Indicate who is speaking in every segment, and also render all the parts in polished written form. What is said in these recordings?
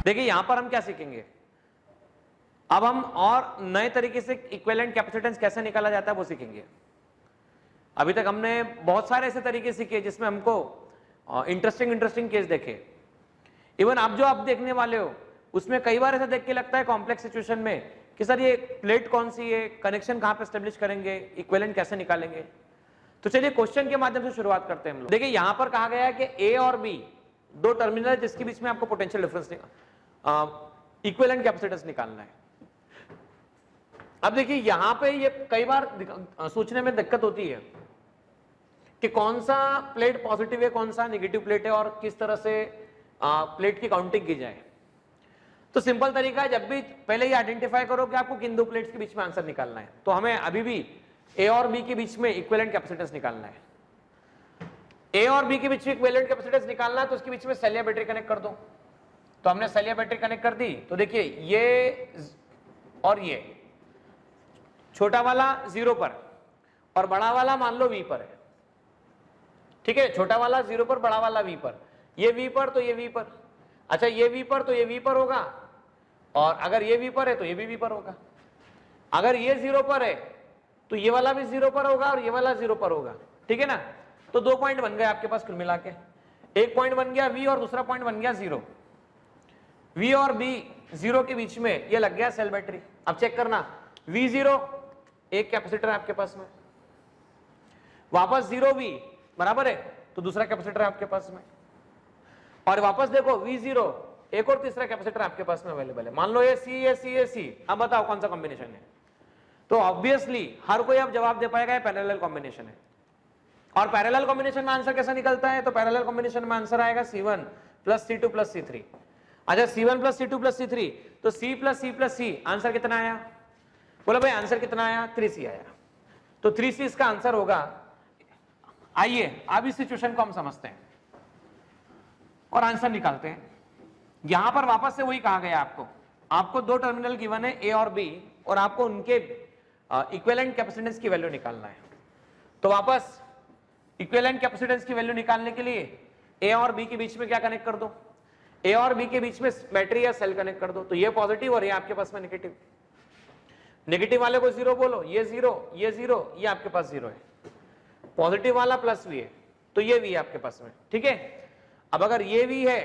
Speaker 1: देखिए यहां पर हम क्या सीखेंगे, अब हम और नए तरीके से इक्विवेलेंट कैपेसिटेंस कैसे निकाला जाता है वो सीखेंगे। अभी तक हमने बहुत सारे ऐसे तरीके सीखे जिसमें हमको इंटरेस्टिंग केस देखे। इवन आप जो आप देखने वाले हो उसमें कई बार ऐसा देख के लगता है कॉम्प्लेक्स सिचुएशन में कि सर ये प्लेट कौन सी है, कनेक्शन कहां पे एस्टेब्लिश करेंगे, इक्विवेलेंट कैसे निकालेंगे। तो चलिए क्वेश्चन के माध्यम से शुरुआत करते हैं हम लोग। देखिए यहां पर कहा गया है कि ए और बी दो टर्मिनल है जिसके बीच में आपको पोटेंशियल डिफरेंस इक्विवेलेंट कैपेसिटेंस निकालना है। अब देखिए यहां पे ये कई बार सोचने में दिक्कत होती है कि कौन सा प्लेट पॉजिटिव है, कौन सा नेगेटिव प्लेट है और किस तरह से प्लेट की काउंटिंग की जाए। तो सिंपल तरीका है, जब भी पहले ये आइडेंटिफाई करो कि आपको किन दो प्लेट्स के बीच में आंसर निकालना है। तो हमें अभी भी ए और बी के बीच में इक्विवेलेंट कैपेसिटेंस निकालना है। ए और बी के बीच में इक्विवेलेंट कैपेसिटेंस निकालना है तो उसके बीच में सेल या बैटरी कनेक्ट कर दो। तो हमने सेल या बैटरी कनेक्ट कर दी। तो देखिए ये और ये छोटा वाला 0 पर और बड़ा वाला मान लो V पर है, ठीक है। छोटा वाला 0 पर, बड़ा वाला V पर, ये V पर तो ये V पर, अच्छा ये V पर तो ये V पर होगा, और अगर ये V पर है तो ये भी V पर होगा। अगर ये 0 पर है तो ये वाला भी 0 पर होगा और ये वाला 0 पर होगा, ठीक है ना। तो 2 पॉइंट बन गए आपके पास कुल मिला के। एक पॉइंट बन गया V और दूसरा पॉइंट बन गया 0। V और B 0 के बीच में ये लग गया सेल बैटरी। अब चेक करना, V0 एक कैपेसिटर है आपके पास में, वापस 0V बराबर है तो दूसरा कैपेसिटर है आपके पास में, और वापस देखो V0 एक और तीसरा कैपेसिटर आपके पास में अवेलेबल है। मान लो ये C। अब बताओ कौन सा कॉम्बिनेशन है। तो ऑब्वियसली हर कोई अब जवाब दे पाएगा ये पैरेलल कॉम्बिनेशन है। और पैरेलल कॉम्बिनेशन में आंसर कैसा निकलता है, तो पैरेलल कॉम्बिनेशन में आंसर आएगा C1 + C2 + C3। अच्छा C1 + C2 + C3 तो C + C + C आंसर कितना आया, बोलो भाई आंसर कितना आया, 3C आया। तो 3C इसका आंसर होगा। आइए अब इस सिचुएशन को हम समझते हैं और आंसर निकालते हैं। यहां पर वापस से वही कहा गया आपको दो टर्मिनल गिवन है A और B और आपको उनके इक्विवेलेंट कैपेसिटेंस की वैल्यू निकालना है। तो वापस इक्विवेलेंट कैपेसिटेंस की वैल्यू निकालने के लिए A और B के बीच में क्या कनेक्ट कर दो, A और B के बीच में बैटरी या सेल कनेक्ट कर दो। तो ये पॉजिटिव और ये आपके पास में नेगेटिव। नेगेटिव वाले को 0 बोलो, ये 0, ये 0, ये आपके पास 0 है। पॉजिटिव वाला +V है तो ये V है आपके पास में, ठीक है। अब अगर ये V है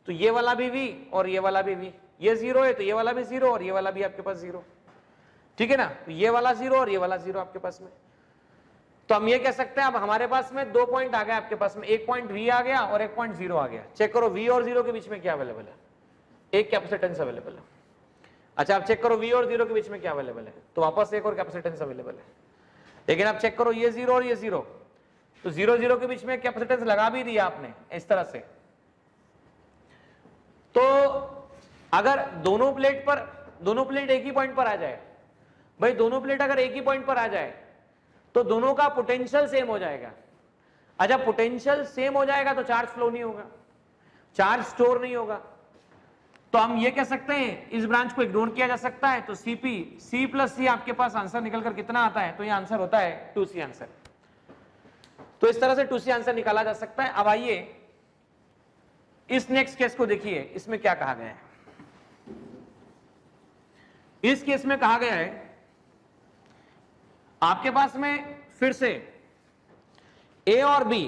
Speaker 1: तो ये वाला भी V और ये वाला भी V, ये 0 है तो ये वाला भी 0 और ये वाला भी आपके पास 0, ठीक है ना। तो ये वाला 0 और ये वाला 0 आपके पास में। तो हम ये कह सकते हैं अब हमारे पास में 2 पॉइंट आ गए आपके पास में, एक पॉइंट V आ गया और एक पॉइंट 0 आ गया। चेक करो V और 0 के बीच में क्या अवेलेबल है, एक कैपेसिटेंस अवेलेबल है। अच्छा आप चेक करो V और 0 के बीच में क्या अवेलेबल है, तो वापस एक और कैपेसिटेंस अवेलेबल है। लेकिन आप चेक करो ये 0 और ये 0, तो 0 0 के बीच में कैपेसिटेंस लगा भी दिया आपने इस तरह से। तो अगर दोनों प्लेट एक ही पॉइंट पर आ जाए, भाई दोनों प्लेट अगर एक ही पॉइंट पर आ जाए तो दोनों का पोटेंशियल सेम हो जाएगा। अच्छा पोटेंशियल सेम हो जाएगा तो चार्ज फ्लो नहीं होगा, चार्ज स्टोर नहीं होगा। तो हम ये कह सकते हैं इस ब्रांच को इग्नोर किया जा सकता है। तो C + C आपके पास आंसर निकलकर कितना आता है, तो ये आंसर होता है 2C आंसर। तो इस तरह से 2C आंसर निकाला जा सकता है। अब आइए इस नेक्स्ट केस को देखिए, इसमें क्या कहा गया है। इस केस में कहा गया है आपके पास में फिर से A और B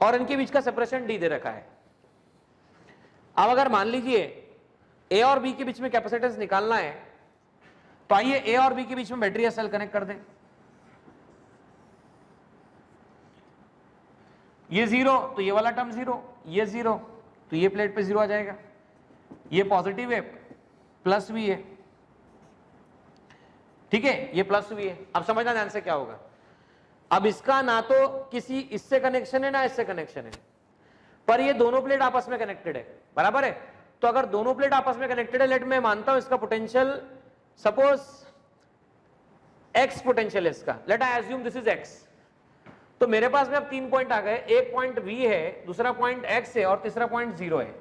Speaker 1: और इनके बीच का सेपरेशन D दे रखा है। अब अगर मान लीजिए A और B के बीच में कैपेसिटेंस निकालना है तो आइए A और B के बीच में बैटरी या सेल कनेक्ट कर दें। ये 0 तो ये वाला टर्म 0, ये 0 तो ये प्लेट पे 0 आ जाएगा। ये पॉजिटिव है +V है, ठीक है, ये +V है। अब समझना ध्यान से क्या होगा। अब इसका ना तो किसी इससे कनेक्शन है ना इससे कनेक्शन है, पर ये दोनों प्लेट आपस में कनेक्टेड है, बराबर है। तो अगर दोनों प्लेट आपस में कनेक्टेड है, लेट मैं मानता हूं इसका पोटेंशियल सपोज x पोटेंशियल है इसका, let I assume this is x। तो मेरे पास में अब 3 पॉइंट आ गए, एक पॉइंट V है, दूसरा पॉइंट x है और तीसरा पॉइंट 0 है।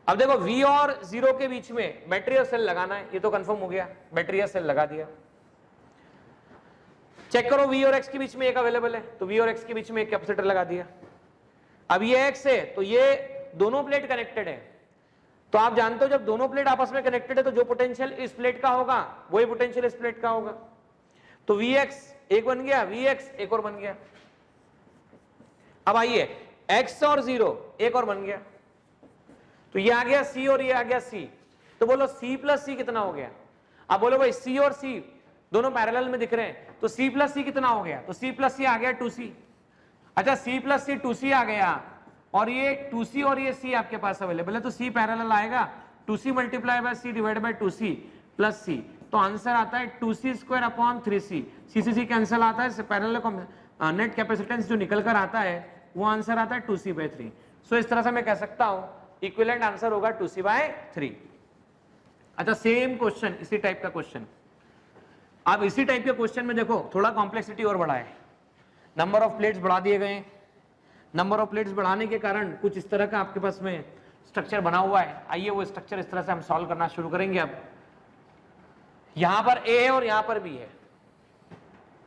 Speaker 1: अब देखो V और 0 के बीच में बैटरी और सेल लगाना है, ये तो कंफर्म हो गया, बैटरी और सेल लगा दिया। चेक करो V और x के बीच में एक अवेलेबल है, तो V और x के बीच में एक कैपेसिटर लगा दिया। अब ये x है तो ये दोनों प्लेट कनेक्टेड है, तो आप जानते हो जब दोनों प्लेट आपस में कनेक्टेड है तो जो पोटेंशियल इस प्लेट का होगा वही पोटेंशियल इस प्लेट का होगा। तो Vx एक बन गया, Vx एक और बन गया। अब आइए x और 0 एक और बन गया, तो ये आ गया C और ये आ गया C। तो बोलो C प्लस C कितना हो गया? अब बोलो भाई C और C दोनों पैरेलल में दिख रहे हैं, तो C प्लस C कितना हो गया? तो C प्लस C आ गया 2C। अच्छा C प्लस C 2C आ गया, और ये 2C और ये C आपके पास अवेलेबल है, तो C पैरेलल आएगा 2C multiply by C divide by 2C plus C। तो आंसर आता है 2C square upon 3C। C cancel आता है, पैरेलल नेट कैपेसिटेंस जो निकल कर आता है वो आंसर आता है 2C/3। सो इस तरह से मैं कह सकता हूं इक्विवेलेंट आंसर होगा 2C/3। अच्छा सेम क्वेश्चन, इसी टाइप का क्वेश्चन, अब इसी टाइप के क्वेश्चन में देखो थोड़ा कॉम्प्लेक्सिटी और बढ़ा है, नंबर ऑफ प्लेट्स बढ़ा दिए गए। नंबर ऑफ प्लेट्स बढ़ाने के कारण कुछ इस तरह का आपके पास में स्ट्रक्चर बना हुआ है। आइए वो स्ट्रक्चर इस तरह से हम सॉल्व करना शुरू करेंगे। अब यहां पर A है और यहां पर B है,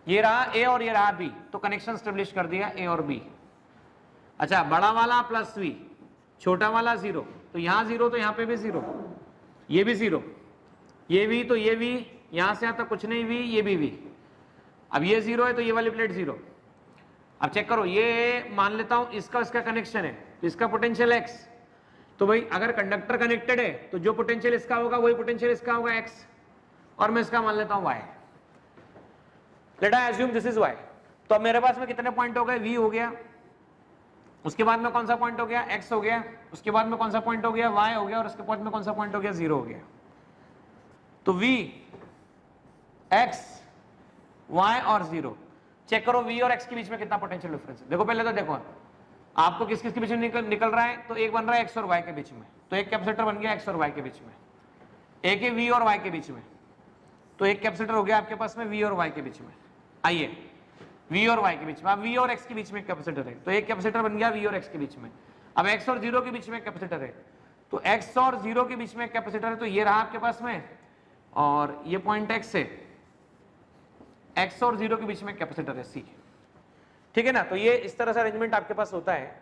Speaker 1: ये रहा A और ये रहा B, तो कनेक्शन स्टेब्लिश कर दिया A और B। अच्छा बड़ा वाला प्लस V, छोटा वाला 0, तो यहां 0 तो यहां पे भी 0, ये भी 0, ये V तो ये V, यहां से यहां तक कुछ नहीं V, ये भी V। अब ये 0 है तो ये वाली प्लेट 0। अब चेक करो, ये मान लेता हूं इसका इसका कनेक्शन है, तो इसका पोटेंशियल x, तो भाई अगर कंडक्टर कनेक्टेड है तो जो पोटेंशियल इसका होगा वही पोटेंशियल इसका होगा x, और मैं इसका मान लेता हूं y। Let I assume this is y। तो अब मेरे पास में कितने पॉइंट हो गए? v हो गया, उसके बाद में कौन सा पॉइंट हो गया? x हो गया, उसके बाद में कौन सा पॉइंट हो गया? y हो गया, और उसके बाद में कौन सा पॉइंट हो गया? 0 हो गया। तो v, x, y और 0, चेक करो v और x के बीच में कितना पोटेंशियल डिफरेंस है। देखो पहले तो देखो आपको किस किस के बीच में निकल रहा है, तो एक बन रहा है x और y के बीच में, तो एक कैपेसिटर बन गया x और y के बीच में। एक है v और y के बीच में, तो एक कैपेसिटर हो गया आपके पास में v और y के बीच में। आइए v और y के बीच में, अब v और x के बीच में कैपेसिटर है, तो एक कैपेसिटर बन गया v और x के बीच में। अब x और 0 के बीच में कैपेसिटर है, तो x और 0 के बीच में कैपेसिटर है, तो ये रहा आपके पास में, और ये पॉइंट x है, x और 0 के बीच में कैपेसिटर है C। ठीक है ना? तो ये इस तरह से अरेंजमेंट आपके पास होता है,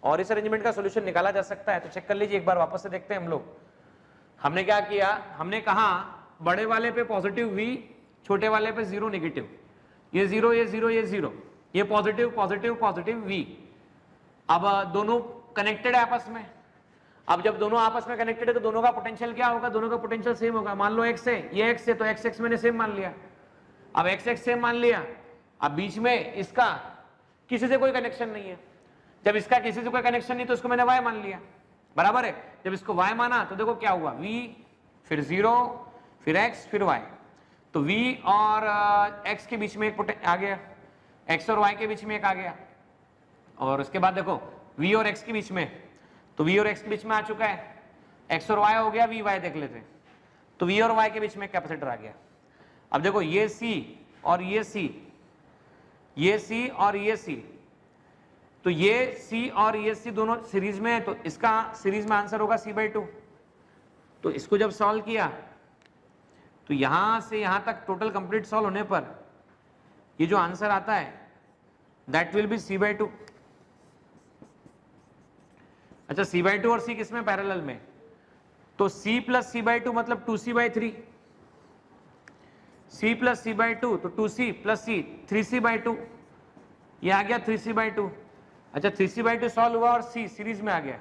Speaker 1: और इस अरेंजमेंट का सॉल्यूशन निकाला जा सकता है। तो चेक कर लीजिए एक बार, वापस से देखते हैं हम लोग। हमने क्या किया, हमने कहा बड़े वाले पे पॉजिटिव V, छोटे वाले पे 0 नेगेटिव, ये 0 ये 0 ये 0, ये पॉजिटिव पॉजिटिव पॉजिटिव V। अब दोनों कनेक्टेड है आपस में। अब जब दोनों आपस में कनेक्टेड है तो दोनों का पोटेंशियल क्या होगा? दोनों का पोटेंशियल सेम होगा। मान लो x है, ये x है, तो x मैंने सेम मान लिया। अब x सेम मान लिया, अब बीच में इसका किसी से कोई कनेक्शन नहीं है। जब इसका किसी से कोई कनेक्शन नहीं तो इसको मैंने y मान लिया, बराबर है। जब इसको y माना तो देखो क्या हुआ, v फिर 0 फिर x फिर y, तो v और x के बीच में एक आ गया, x और y के बीच में एक आ गया, और उसके बाद देखो v और x के बीच में, तो v और x के बीच में आ चुका है, x और y हो गया, v y देख लेते हैं, तो v और y के बीच में कैपेसिटर आ गया। अब देखो ये C और ये C, ये C और ये C, तो ये C और ये C दोनों सीरीज में है, तो इसका सीरीज में आंसर होगा C/2। तो इसको जब सॉल्व किया तो यहां से यहां तक टोटल कंप्लीट सॉल्व होने पर ये जो आंसर आता है दैट विल बी C/2। अच्छा C/2 और C किसमें? पैरेलल में, तो C प्लस C/2 मतलब 2C/3, C प्लस C/2 तो 2C प्लस C 3C/2, ये आ गया 3C/2। अच्छा 3C/2 सॉल्व हुआ और C सीरीज में आ गया,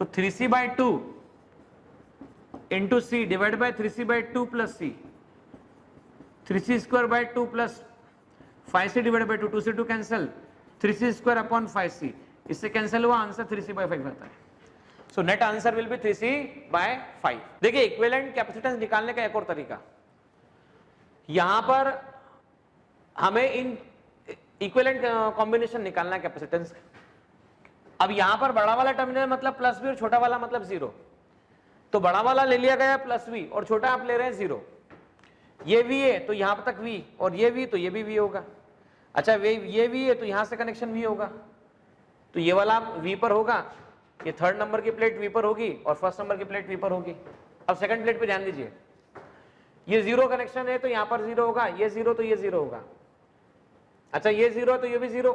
Speaker 1: तो 3C/2 into C divide by 3C/2 plus C, 3C square by 2 plus 5C divide by 2, 2 से 2 cancel, 3C square upon 5C, इससे कैंसिल हुआ, आंसर 3C/5 आता है। So net answer will be 3C/5। देखिए equivalent capacitance निकालने का एक और तरीका, यहां पर हमें इन इक्विवेलेंट कॉम्बिनेशन निकालना है कैपेसिटेंस। अब यहां पर बड़ा वाला टर्मिनल मतलब प्लस V और छोटा वाला मतलब 0, तो बड़ा वाला ले लिया गया प्लस V और छोटा आप ले रहे हैं 0। ये V है तो यहां तक V, और ये V तो ये भी V होगा। अच्छा ये V है तो यहां से कनेक्शन V होगा, तो ये वाला V पर होगा, ये थर्ड नंबर की प्लेट V पर होगी और फर्स्ट नंबर की प्लेट V पर होगी। अब सेकंड प्लेट पे ध्यान दीजिए, ये 0 कनेक्शन है तो यहां पर 0 होगा, ये 0 तो ये 0 होगा। अच्छा ये 0 है तो ये भी 0,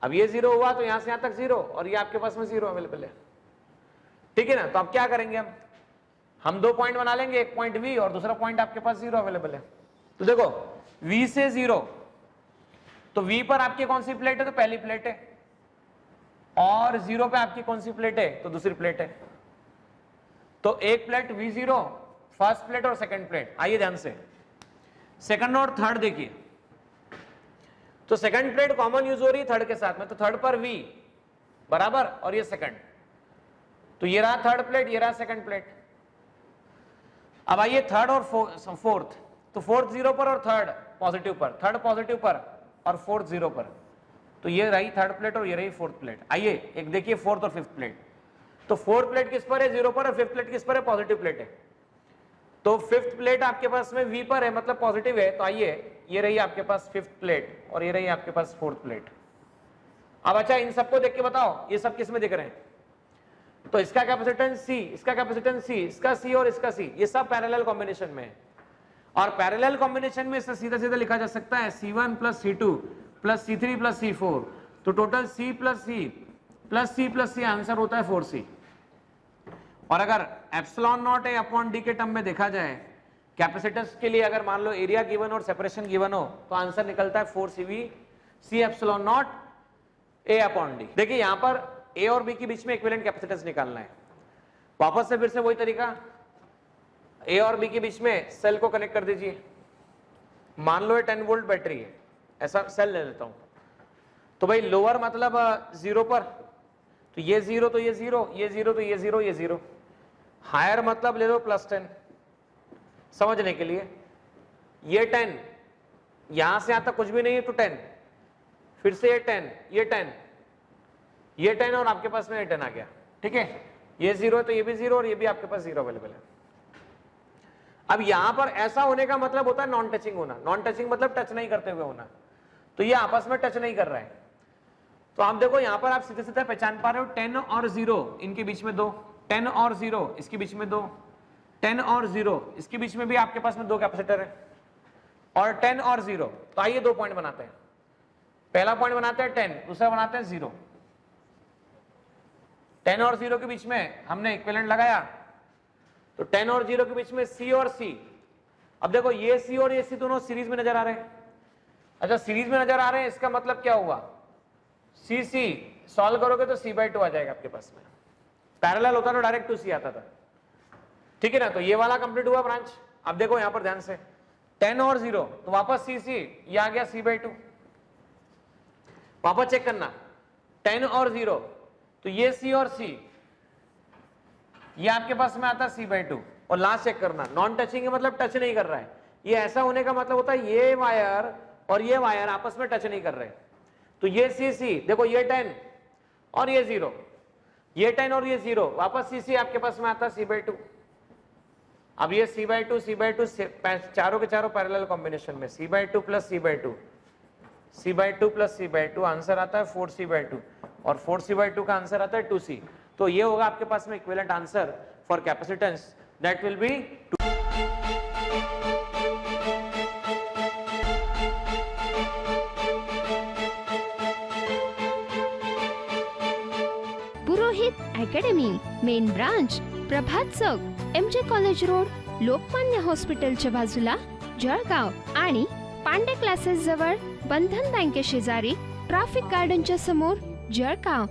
Speaker 1: अब ये 0 हुआ तो यहां से यहां तक 0, और ये आपके पास में 0 अवेलेबल है। ठीक है ना। तो अब क्या करेंगे, हम 2 पॉइंट बना लेंगे, एक पॉइंट V और दूसरा पॉइंट आपके पास 0 अवेलेबल है। तो देखो V से 0, तो V पर आपकी कौन सी प्लेट है, तो पहली प्लेट है, और 0 पे आपकी कौन सी प्लेट है, तो दूसरी प्लेट है। तो एक प्लेट V0, फर्स्ट प्लेट और सेकंड प्लेट। आइए ध्यान से, सेकंड और थर्ड देखिए, तो सेकंड प्लेट कॉमन यूज हो रही है थर्ड के साथ में, तो थर्ड पर V बराबर, और ये सेकंड, तो ये रहा थर्ड प्लेट, ये रहा सेकंड प्लेट। अब आइए थर्ड और फोर्थ, तो फोर्थ 0 पर और थर्ड पॉजिटिव पर, थर्ड पॉजिटिव पर और फोर्थ 0 पर, तो ये रही थर्ड प्लेट और ये रही फोर्थ प्लेट। आइए एक देखिए फोर्थ और फिफ्थ प्लेट, तो फोर्थ प्लेट किस पर है, 0 पर, और फिफ्थ प्लेट किस पर है, पॉजिटिव प्लेट है। तो फिफ्थ प्लेट आपके पास में V पर है, मतलब पॉजिटिव है। तो आइए ये रही आपके पास फिफ्थ प्लेट और ये रही आपके पास फोर्थ प्लेट। अब अच्छा इन सबको देख के बताओ ये सब किस में दिख रहे हैं, तो इसका कैपेसिटेंस C, इसका कैपेसिटेंस C, इसका C और इसका C, ये सब पैरेलल कॉम्बिनेशन में है। और पैरेलल कॉम्बिनेशन में इससे सीधा सीधा लिखा जा सकता है C1 plus C2 plus C3 plus C4, तो total C plus C plus C plus C answer होता है 4C। और अगर epsilon not a upon D के टर्म में देखा जाए कैपेसिटेंस के लिए, अगर मान लो एरिया गिवन और सेपरेशन गिवन हो, तो आंसर निकलता है 4CV C epsilon not a upon D. देखिए यहां पर A और B के बीच में इक्विवेलेंट कैपेसिटेंस निकालना है। वापस से फिर से वही तरीका, A और B के बीच में सेल को कनेक्ट कर दीजिए। मान लो ये 10 वोल्ट बैटरी है, ऐसा सेल ले लेता हूं, तो भाई लोअर मतलब 0 पर, तो ये 0 तो ये 0, ये 0 तो ये 0, ये 0। हायर मतलब ले लो +10 समझने के लिए, ये 10 यहां से यहां तक कुछ भी नहीं है तो 10, फिर से ये 10, ये 10, ये 10 और आपके पास में ये 10 आ गया। ठीक है, ये 0 है तो ये भी 0 और ये भी आपके पास 0 अवेलेबल है। अब यहां पर ऐसा होने का मतलब होता है नॉन टचिंग होना। नॉन टचिंग मतलब टच नहीं करते हुए होना, तो ये आपस में टच नहीं कर रहा है। तो आप देखो यहां पर आप सीधे सीधे पहचान पा रहे हो 10 और 0 इनके बीच में 2, 10 और 0 इसके बीच में 2, 10 और 0 इसके बीच में भी आपके पास में 2 कैपेसिटर है, और 10 और 0। तो आइए 2 पॉइंट बनाते हैं। पहला पॉइंट बनाते हैं 10, दूसरा बनाते हैं 0। 10 और 0 के बीच में हमने इक्विवेलेंट लगाया, तो 10 और 0 के बीच में C और C। अब देखो ये C और ये C दोनों सीरीज में नजर आ रहे हैं। अच्छा सीरीज में नजर आ रहे हैं, इसका मतलब क्या हुआ, C सॉल्व करोगे तो C/2 आ जाएगा आपके पास में। पैरेलल होता तो डायरेक्ट 2C आता था। ठीक है ना, तो ये वाला कंप्लीट हुआ ब्रांच। अब देखो यहां पर ध्यान से 10 और 0, तो वापस C ये आ गया C/2। वापस चेक करना 10 और 0, तो ये C और C ये आपके पास में आता है C/2। और लास्ट चेक करना नॉन टचिंग है मतलब टच नहीं कर रहा है। ये ऐसा होने का मतलब होता है ये वायर और ये वायर आपस में टच नहीं कर रहे, तो ये C देखो ये 10 और ये 0, ये 10 और ये 0, वापस C आपके पास में आता है C/2। अब ये C/2 चारों के चारों पैरेलल कॉम्बिनेशन में C/2 plus C/2, C/2 plus C/2 answer आता है 4C/2, और 4C/2 का आंसर आता है 2C। तो ये होगा आपके पास में equivalent answer for capacitance, that will be 2।
Speaker 2: Purohit academy, main branch Prabhat Chowk, MJ college road, Lokmanya हॉस्पिटलच्या बाजूला, जळगाव, आणि पांडे क्लासेस जवळ, बंधन बँके शेजारी, ट्रॅफिक गार्डनच्या समोर, जळगाव।